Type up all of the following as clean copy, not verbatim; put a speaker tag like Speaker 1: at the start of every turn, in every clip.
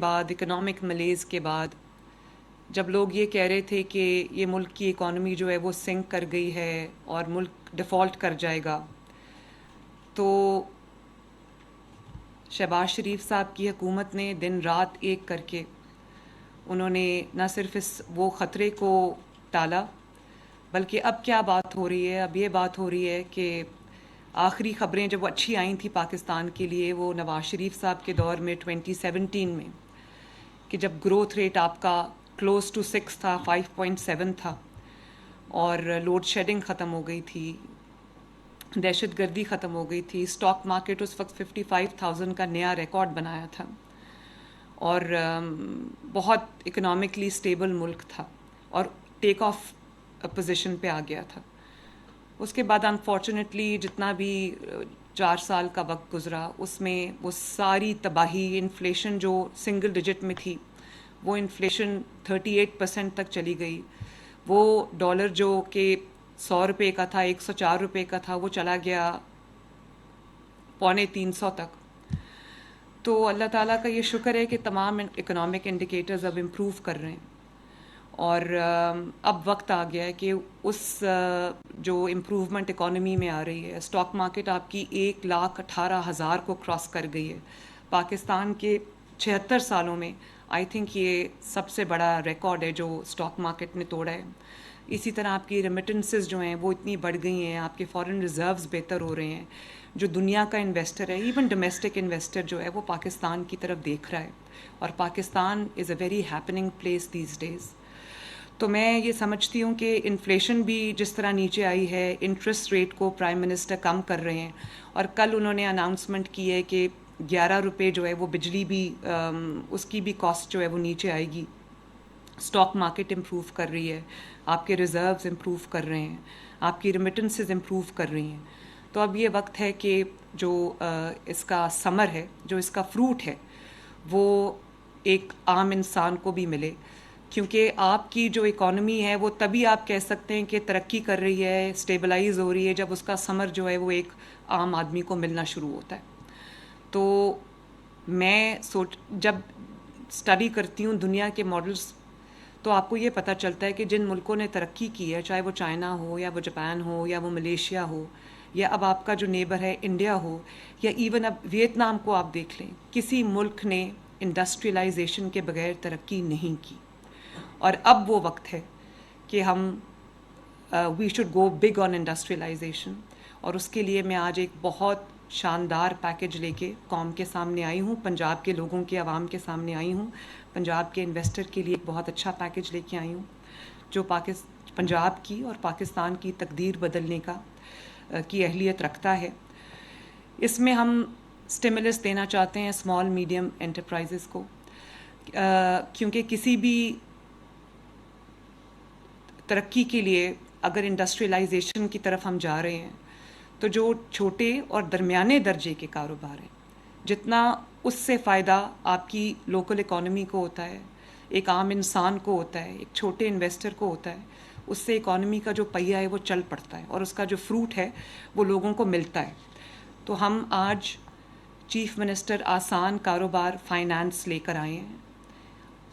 Speaker 1: بعد اکنامک ملیز کے بعد جب لوگ یہ کہہ رہے تھے کہ یہ ملک کی اکانومی جو ہے وہ سنک کر گئی ہے اور ملک ڈیفالٹ کر جائے گا، تو شہباز شریف صاحب کی حکومت نے دن رات ایک کر کے انہوں نے نہ صرف وہ خطرے کو ٹالا، بلکہ اب کیا بات ہو رہی ہے؟ اب یہ بات ہو رہی ہے کہ آخری خبریں جب وہ اچھی آئی تھیں پاکستان کے لیے، وہ نواز شریف صاحب کے دور میں 2017 میں، کہ جب گروتھ ریٹ آپ کا کلوز ٹو 6 تھا، 5.7 تھا، اور لوڈ شیڈنگ ختم ہو گئی تھی، دہشت گردی ختم ہو گئی تھی، اسٹاک مارکیٹ اس وقت 55,000 کا نیا ریکارڈ بنایا تھا، اور بہت اکنامکلی اسٹیبل ملک تھا اور ٹیک آف پوزیشن پہ آ گیا تھا۔ اس کے بعد انفارچونیٹلی جتنا بھی 4 سال کا وقت گزرا، اس میں وہ ساری تباہی، انفلیشن جو سنگل ڈیجٹ میں تھی، وہ انفلیشن 38% تک چلی گئی۔ وہ ڈالر جو کہ 100 روپے کا تھا، 104 روپے کا تھا، وہ چلا گیا 250 تک۔ تو اللہ تعالیٰ کا یہ شکر ہے کہ تمام اکنامک انڈیکیٹرز اب امپروو کر رہے ہیں، اور اب وقت آ گیا ہے کہ اس جو امپروومنٹ اکانومی میں آ رہی ہے، اسٹاک مارکیٹ آپ کی 1,18,000 کو کراس کر گئی ہے۔ پاکستان کے 76 سالوں میں آئی تھنک یہ سب سے بڑا ریکارڈ ہے جو اسٹاک مارکیٹ نے توڑا ہے۔ اسی طرح آپ کی ریمیٹنسز جو ہیں وہ اتنی بڑھ گئی ہیں، آپ کے فارن ریزروز بہتر ہو رہے ہیں۔ جو دنیا کا انویسٹر ہے، ایون ڈومیسٹک انویسٹر جو ہے، وہ پاکستان کی طرف دیکھ رہا ہے، اور Pakistan is a very happening place these days. تو میں یہ سمجھتی ہوں کہ انفلیشن بھی جس طرح نیچے آئی ہے، انٹرسٹ ریٹ کو پرائم منسٹر کم کر رہے ہیں، اور کل انہوں نے اناؤنسمنٹ کی ہے کہ 11 روپے جو ہے وہ بجلی بھی اس کی بھی کاسٹ جو ہے وہ نیچے آئے گی۔ اسٹاک مارکیٹ امپروو کر رہی ہے، آپ کے ریزروز امپروو کر رہے ہیں، آپ کی ریمیٹنسز امپروو کر رہی ہیں۔ تو اب یہ وقت ہے کہ جو اس کا ثمر ہے، جو اس کا فروٹ ہے، وہ ایک عام انسان کو بھی ملے، کیونکہ آپ کی جو اکانومی ہے وہ تبھی آپ کہہ سکتے ہیں کہ ترقی کر رہی ہے، اسٹیبلائز ہو رہی ہے، جب اس کا ثمر جو ہے وہ ایک عام آدمی کو ملنا شروع ہوتا ہے۔ تو میں جب اسٹڈی کرتی ہوں دنیا کے ماڈلز، تو آپ کو یہ پتہ چلتا ہے کہ جن ملکوں نے ترقی کی ہے، چاہے وہ چائنا ہو یا وہ جاپان ہو یا وہ ملیشیا ہو، یا اب آپ کا جو نیبر ہے انڈیا ہو، یا ایون اب ویتنام کو آپ دیکھ لیں، کسی ملک نے انڈسٹریلائزیشن کے بغیر ترقی نہیں کی۔ اور اب وہ وقت ہے کہ ہم we should go big on industrialization, اور اس کے لیے میں آج ایک بہت شاندار پیکج لے کے قوم کے سامنے آئی ہوں، پنجاب کے لوگوں کے عوام کے سامنے آئی ہوں، پنجاب کے انویسٹر کے لیے ایک بہت اچھا پیکج لے کے آئی ہوں، جو پنجاب کی اور پاکستان کی تقدیر بدلنے کی اہلیت رکھتا ہے۔ اس میں ہم اسٹیمولس دینا چاہتے ہیں اسمال میڈیم انٹرپرائزز کو، کیونکہ کسی بھی ترقی کے لیے اگر انڈسٹریلائزیشن کی طرف ہم جا رہے ہیں، تو جو چھوٹے اور درمیانے درجے کے کاروبار ہیں، جتنا اس سے فائدہ آپ کی لوکل اکانومی کو ہوتا ہے، ایک عام انسان کو ہوتا ہے، ایک چھوٹے انویسٹر کو ہوتا ہے، اس سے اکانومی کا جو پہیہ ہے وہ چل پڑتا ہے، اور اس کا جو فروٹ ہے وہ لوگوں کو ملتا ہے۔ تو ہم آج چیف منسٹر آسان کاروبار فائنانس لے کر آئے ہیں۔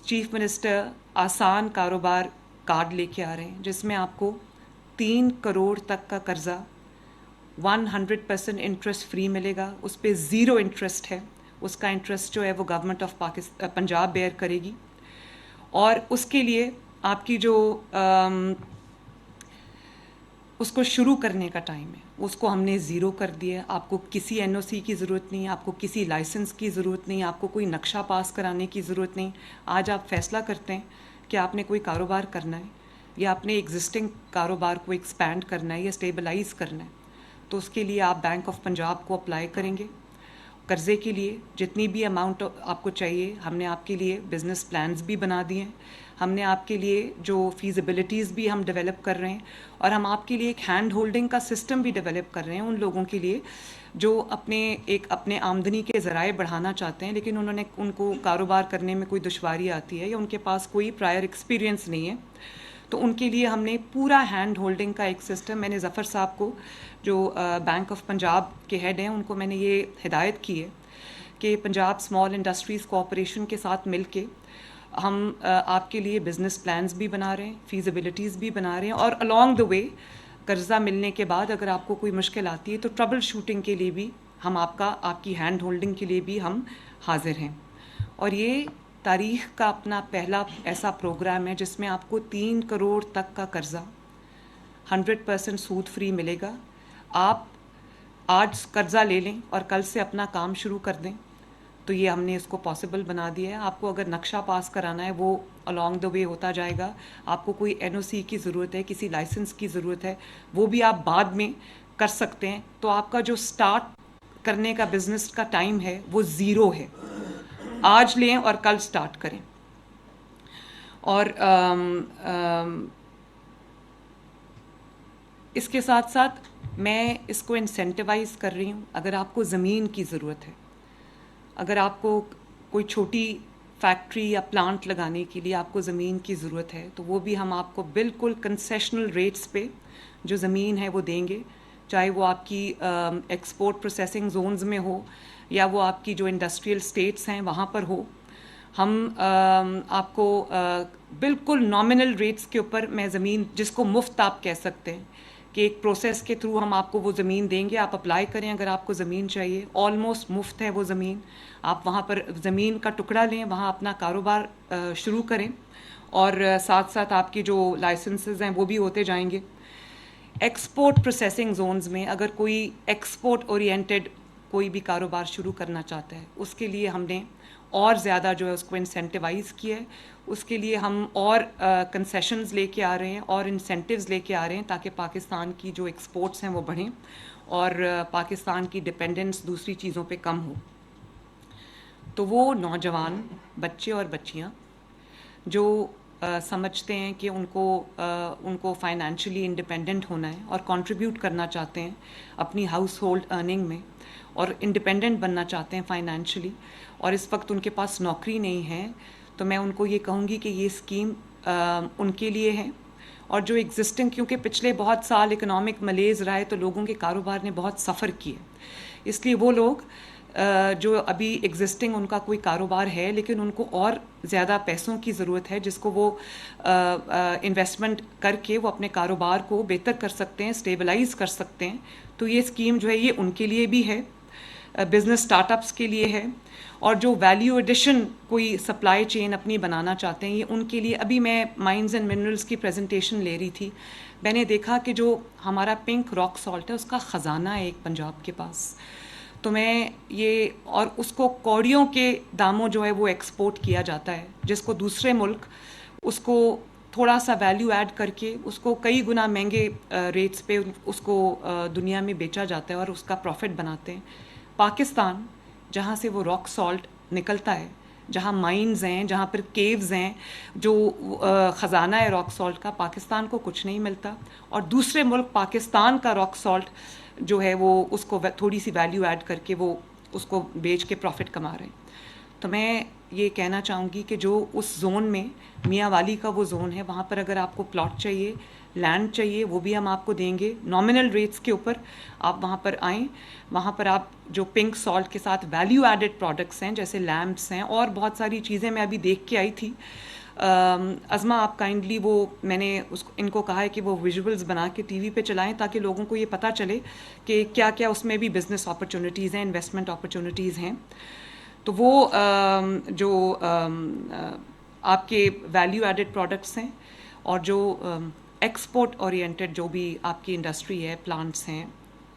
Speaker 1: چیف منسٹر آسان کاروبار کارڈ لے کے آ رہے ہیں، جس میں آپ کو 3 کروڑ تک کا قرضہ 100% انٹرسٹ فری ملے گا، اس پہ 0 انٹرسٹ ہے، اس کا انٹرسٹ جو ہے وہ گورنمنٹ آف پنجاب بیئر کرے گی، اور اس کے لیے آپ کی جو اس کو شروع کرنے کا ٹائم ہے اس کو ہم نے 0 کر دیا۔ آپ کو کسی NOC کی ضرورت نہیں، آپ کو کسی لائسنس کی ضرورت نہیں، آپ کو کوئی نقشہ پاس کرانے کی ضرورت نہیں۔ آج آپ فیصلہ کرتے ہیں کہ آپ نے کوئی کاروبار کرنا ہے، یا آپ نے ایگزسٹنگ کاروبار کو ایکسپینڈ کرنا ہے یا اسٹیبلائز کرنا ہے، تو اس کے لیے آپ بینک آف پنجاب کو اپلائی کریں گے قرضے کے لیے۔ جتنی بھی اماؤنٹ آپ کو چاہیے، ہم نے آپ کے لیے بزنس پلانز بھی بنا دیے ہیں، ہم نے آپ کے لیے جو فیزیبلٹیز بھی ہم ڈیولپ کر رہے ہیں، اور ہم آپ کے لیے ایک ہینڈ ہولڈنگ کا سسٹم بھی ڈیولپ کر رہے ہیں ان لوگوں کے لیے جو اپنے آمدنی کے ذرائع بڑھانا چاہتے ہیں، لیکن ان کو کاروبار کرنے میں کوئی دشواری آتی ہے، یا ان کے پاس کوئی پرائر ایکسپیرینس نہیں ہے، تو ان کے لیے ہم نے پورا ہینڈ ہولڈنگ کا ایک سسٹم، میں نے ظفر صاحب کو جو بینک آف پنجاب کے ہیڈ ہیں ان کو میں نے یہ ہدایت کی ہے کہ پنجاب اسمال انڈسٹریز کوآپریشن کے ساتھ مل کے ہم آپ کے لیے بزنس پلانز بھی بنا رہے ہیں, فیزیبلٹیز بھی بنا رہے ہیں, اور along the way قرضہ ملنے کے بعد اگر آپ کو کوئی مشکل آتی ہے تو ٹربل شوٹنگ کے لیے بھی ہم آپ کی ہینڈ ہولڈنگ کے لیے بھی ہم حاضر ہیں. اور یہ تاریخ کا اپنا پہلا ایسا پروگرام ہے جس میں آپ کو 3 کروڑ تک کا قرضہ 100% سود فری ملے گا. آپ آج قرضہ لے لیں اور کل سے اپنا کام شروع کر دیں, تو یہ ہم نے اس کو پاسبل بنا دیا ہے. آپ کو اگر نقشہ پاس کرانا ہے وہ along the way ہوتا جائے گا. آپ کو کوئی NOC کی ضرورت ہے, کسی لائسنس کی ضرورت ہے, وہ بھی آپ بعد میں کر سکتے ہیں. تو آپ کا جو سٹارٹ کرنے کا بزنس کا ٹائم ہے وہ 0 ہے. آج لیں اور کل سٹارٹ کریں. اور اس کے ساتھ ساتھ میں اس کو انسینٹیوائز کر رہی ہوں. اگر آپ کو زمین کی ضرورت ہے, اگر آپ کو کوئی چھوٹی فیکٹری یا پلانٹ لگانے کے لیے آپ کو زمین کی ضرورت ہے, تو وہ بھی ہم آپ کو بالکل کنسیشنل ریٹس پہ جو زمین ہے وہ دیں گے, چاہے وہ آپ کی ایکسپورٹ پروسیسنگ زونز میں ہو یا وہ آپ کی جو انڈسٹریل اسٹیٹس ہیں وہاں پر ہو. ہم آپ کو بالکل نامنل ریٹس کے اوپر میں زمین, جس کو مفت آپ کہہ سکتے ہیں, کہ ایک پروسیس کے تھرو ہم آپ کو وہ زمین دیں گے. آپ اپلائی کریں اگر آپ کو زمین چاہیے, آلموسٹ مفت ہے وہ زمین. آپ وہاں پر زمین کا ٹکڑا لیں, وہاں اپنا کاروبار شروع کریں, اور ساتھ ساتھ آپ کی جو لائسنسز ہیں وہ بھی ہوتے جائیں گے. ایکسپورٹ پروسیسنگ زونز میں اگر کوئی ایکسپورٹ اورینٹیڈ کوئی بھی کاروبار شروع کرنا چاہتا ہے, اس کے لیے ہم نے اور زیادہ جو ہے اس کو انسینٹیوائز کیا ہے. اس کے لیے ہم اور کنسیشنز لے کے آ رہے ہیں اور انسینٹیوز لے کے آ رہے ہیں, تاکہ پاکستان کی جو ایکسپورٹس ہیں وہ بڑھیں اور پاکستان کی ڈپینڈنس دوسری چیزوں پہ کم ہو. تو وہ نوجوان بچے اور بچیاں جو سمجھتے ہیں کہ ان کو فائنینشلی انڈیپینڈنٹ ہونا ہے اور کنٹریبیوٹ کرنا چاہتے ہیں اپنی ہاؤس ہولڈ ارننگ میں, اور انڈیپینڈنٹ بننا چاہتے ہیں فائنینشلی, اور اس وقت ان کے پاس نوکری نہیں ہے, تو میں ان کو یہ کہوں گی کہ یہ اسکیم ان کے لیے ہے. اور جو ایگزسٹنگ, کیونکہ پچھلے بہت سال اکنامک ملیز رہا ہے تو لوگوں کے کاروبار نے بہت سفر کیے, اس لیے وہ لوگ جو ابھی ایگزسٹنگ ان کا کوئی کاروبار ہے لیکن ان کو اور زیادہ پیسوں کی ضرورت ہے, جس کو وہ انویسٹمنٹ کر کے وہ اپنے کاروبار کو بہتر کر سکتے ہیں, اسٹیبلائز کر سکتے ہیں, تو یہ اسکیم جو ہے یہ ان کے لیے بھی ہے, بزنس اسٹارٹ اپس کے لیے ہے. اور جو ویلیو ایڈیشن کوئی سپلائی چین اپنی بنانا چاہتے ہیں, یہ ان کے لیے. ابھی میں مائنز اینڈ منرلس کی پریزنٹیشن لے رہی تھی, میں نے دیکھا کہ جو ہمارا پنک راک سالٹ ہے اس کا خزانہ ہے ایک پنجاب کے پاس. تو میں یہ, اور اس کو کوڑیوں کے داموں جو ہے وہ ایکسپورٹ کیا جاتا ہے, جس کو دوسرے ملک اس کو تھوڑا سا ویلیو ایڈ کر کے اس کو کئی گنا مہنگے ریٹس پہ اس کو دنیا میں بیچا جاتا ہے اور اس کا پروفٹ بناتے ہیں. پاکستان جہاں سے وہ راک سالٹ نکلتا ہے, جہاں مائنز ہیں, جہاں پر کیوز ہیں, جو خزانہ ہے راک سالٹ کا, پاکستان کو کچھ نہیں ملتا, اور دوسرے ملک پاکستان کا راک سالٹ جو ہے وہ اس کو تھوڑی سی ویلیو ایڈ کر کے وہ اس کو بیچ کے پروفٹ کما رہے ہیں. تو میں یہ کہنا چاہوں گی کہ جو اس زون میں میاں والی کا وہ زون ہے, وہاں پر اگر آپ کو پلاٹ چاہیے, لینڈ چاہیے, وہ بھی ہم آپ کو دیں گے نامنل ریٹس کے اوپر. آپ وہاں پر آئیں, وہاں پر آپ جو پنک سالٹ کے ساتھ ویلیو ایڈڈ پروڈکٹس ہیں جیسے لیمپس ہیں اور بہت ساری چیزیں میں ابھی دیکھ کے آئی تھی. عظما آپ کائنڈلی وہ, میں نے ان کو کہا ہے کہ وہ ویژولز بنا کے ٹی وی پہ چلائیں تاکہ لوگوں کو یہ پتہ چلے کہ کیا کیا اس میں بھی بزنس اپرچونیٹیز ہیں, انویسٹمنٹ اپرچونیٹیز ہیں. تو وہ جو آپ کے ویلیو ایڈڈ پروڈکٹس ہیں اور جو ایکسپورٹ اورینٹیڈ جو بھی آپ کی انڈسٹری ہے, پلانٹس ہیں,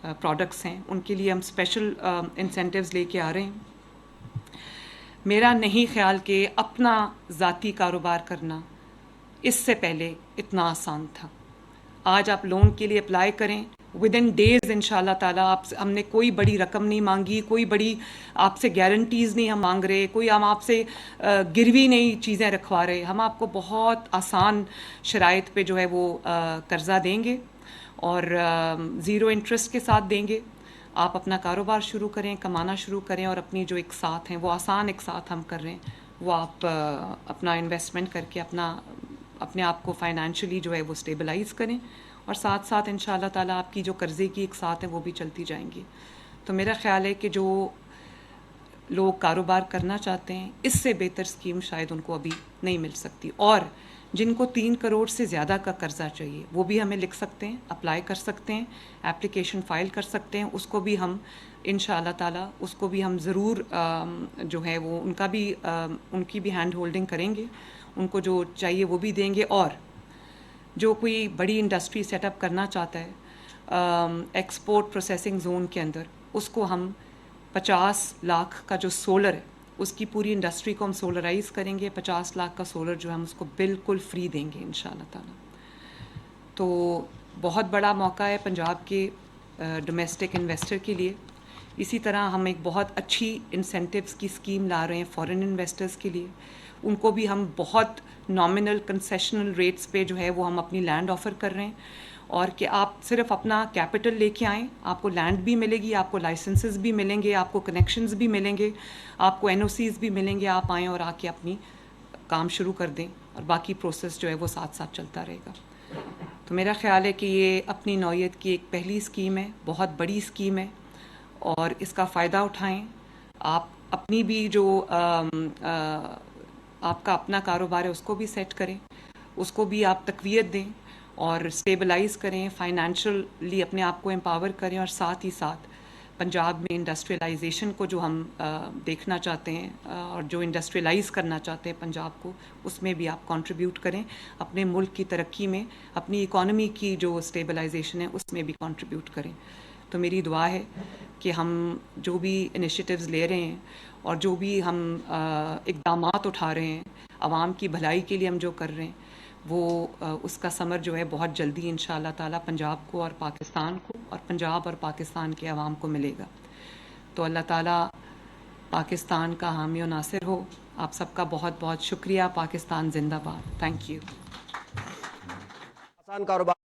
Speaker 1: پروڈکٹس ہیں, ان کے لیے ہم اسپیشل انسینٹیوز لے کے آ رہے ہیں. میرا نہیں خیال کہ اپنا ذاتی کاروبار کرنا اس سے پہلے اتنا آسان تھا. آج آپ لون کے لیے اپلائی کریں, ود ان ڈیز ان شاء اللہ تعالیٰ ہم نے کوئی بڑی رقم نہیں مانگی, کوئی بڑی آپ سے گارنٹیز نہیں ہم مانگ رہے, کوئی ہم آپ سے گروی نہیں چیزیں رکھوا رہے. ہم آپ کو بہت آسان شرائط پہ جو ہے وہ قرضہ دیں گے اور 0 انٹرسٹ کے ساتھ دیں گے. آپ اپنا کاروبار شروع کریں, کمانا شروع کریں, اور اپنی جو اقساط ہیں وہ آسان اقساط ہم کر رہے ہیں, وہ آپ اپنا انویسٹمنٹ کر کے اپنے آپ کو فائنینشلی جو ہے وہ اسٹیبلائز کریں, اور ساتھ ساتھ ان شاء اللہ تعالیٰ آپ کی جو قرضے کی اقساط ہیں وہ بھی چلتی جائیں گی. تو میرا خیال ہے کہ جو لوگ کاروبار کرنا چاہتے ہیں اس سے بہتر اسکیم شاید ان کو ابھی نہیں مل سکتی. اور جن کو 3 کروڑ سے زیادہ کا قرضہ چاہیے وہ بھی ہمیں لکھ سکتے ہیں, اپلائی کر سکتے ہیں, اپلیکیشن فائل کر سکتے ہیں. اس کو بھی ہم ان شاء اللہ تعالیٰ اس کو بھی ہم ضرور جو ہے وہ ان کی بھی ہینڈ ہولڈنگ کریں گے, ان کو جو چاہیے وہ بھی دیں گے. اور جو کوئی بڑی انڈسٹری سیٹ اپ کرنا چاہتا ہے ایکسپورٹ پروسیسنگ زون کے اندر, اس کو ہم 50 لاکھ کا جو سولر ہے اس کی پوری انڈسٹری کو ہم سولرائز کریں گے. 50 لاکھ کا سولر جو ہے ہم اس کو بالکل فری دیں گے ان شاء اللہ تعالیٰ. تو بہت بڑا موقع ہے پنجاب کے ڈومیسٹک انویسٹر کے لیے. اسی طرح ہم ایک بہت اچھی انسینٹیوز کی اسکیم لا رہے ہیں فورن انویسٹرز کے لیے. ان کو بھی ہم بہت نامنل کنسیشنل ریٹس پہ جو ہے وہ ہم اپنی لینڈ آفر کر رہے ہیں, اور کہ آپ صرف اپنا کیپٹل لے کے آئیں, آپ کو لینڈ بھی ملے گی, آپ کو لائسنسز بھی ملیں گے, آپ کو کنیکشنز بھی ملیں گے, آپ کو NOCs بھی ملیں گے. آپ آئیں اور آ کے اپنی کام شروع کر دیں, اور باقی پروسیس جو ہے وہ ساتھ ساتھ چلتا رہے گا. تو میرا خیال ہے کہ یہ اپنی نوعیت کی ایک پہلی اسکیم ہے, بہت بڑی اسکیم ہے, اور اس کا فائدہ اٹھائیں. آپ اپنی بھی جو آپ کا اپنا کاروبار ہے اس کو بھی سیٹ کریں, اس کو بھی آپ تقویت دیں اور اسٹیبلائز کریں, فائنینشلی اپنے آپ کو امپاور کریں, اور ساتھ ہی ساتھ پنجاب میں انڈسٹریلائزیشن کو جو ہم دیکھنا چاہتے ہیں اور جو انڈسٹریلائز کرنا چاہتے ہیں پنجاب کو, اس میں بھی آپ کنٹریبیوٹ کریں. اپنے ملک کی ترقی میں, اپنی اکانومی کی جو اسٹیبلائزیشن ہے اس میں بھی کنٹریبیوٹ کریں. تو میری دعا ہے کہ ہم جو بھی انیشیٹیوز لے رہے ہیں اور جو بھی ہم اقدامات اٹھا رہے ہیں عوام کی بھلائی کے لیے ہم جو کر رہے ہیں, وہ اس کا ثمر جو ہے بہت جلدی ان شاء اللہ تعالیٰ پنجاب کو اور پاکستان کو اور پنجاب اور پاکستان کے عوام کو ملے گا. تو اللہ تعالیٰ پاکستان کا حامی و ناصر ہو. آپ سب کا بہت بہت شکریہ. پاکستان زندہ باد. Thank you.
Speaker 2: آسان کاروبار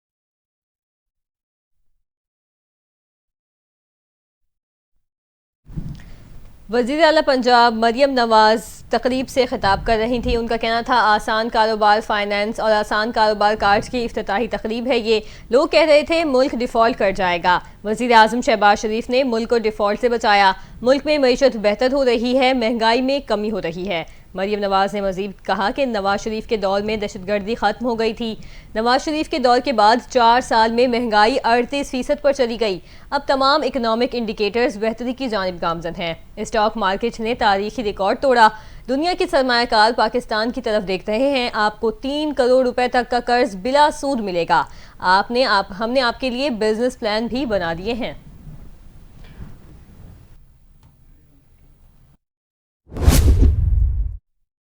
Speaker 3: وزیر اعلیٰ پنجاب مریم نواز تقریب سے خطاب کر رہی تھیں. ان کا کہنا تھا آسان کاروبار فائنانس اور آسان کاروبار کارڈز کی افتتاحی تقریب ہے یہ. لوگ کہہ رہے تھے ملک ڈیفالٹ کر جائے گا. وزیر اعظم شہباز شریف نے ملک کو ڈیفالٹ سے بچایا. ملک میں معیشت بہتر ہو رہی ہے, مہنگائی میں کمی ہو رہی ہے. مریم نواز نے مزید کہا کہ نواز شریف کے دور میں دہشت گردی ختم ہو گئی تھی. نواز شریف کے دور کے بعد 4 سال میں مہنگائی 38% پر چلی گئی. اب تمام اکنامک انڈیکیٹرز بہتری کی جانب گامزن ہیں. اسٹاک مارکیٹ نے تاریخی ریکارڈ توڑا. دنیا کے سرمایہ کار پاکستان کی طرف دیکھ رہے ہیں. آپ کو 3 کروڑ روپے تک کا قرض بلا سود ملے گا. ہم نے آپ کے لیے بزنس پلان بھی بنا دیے ہیں.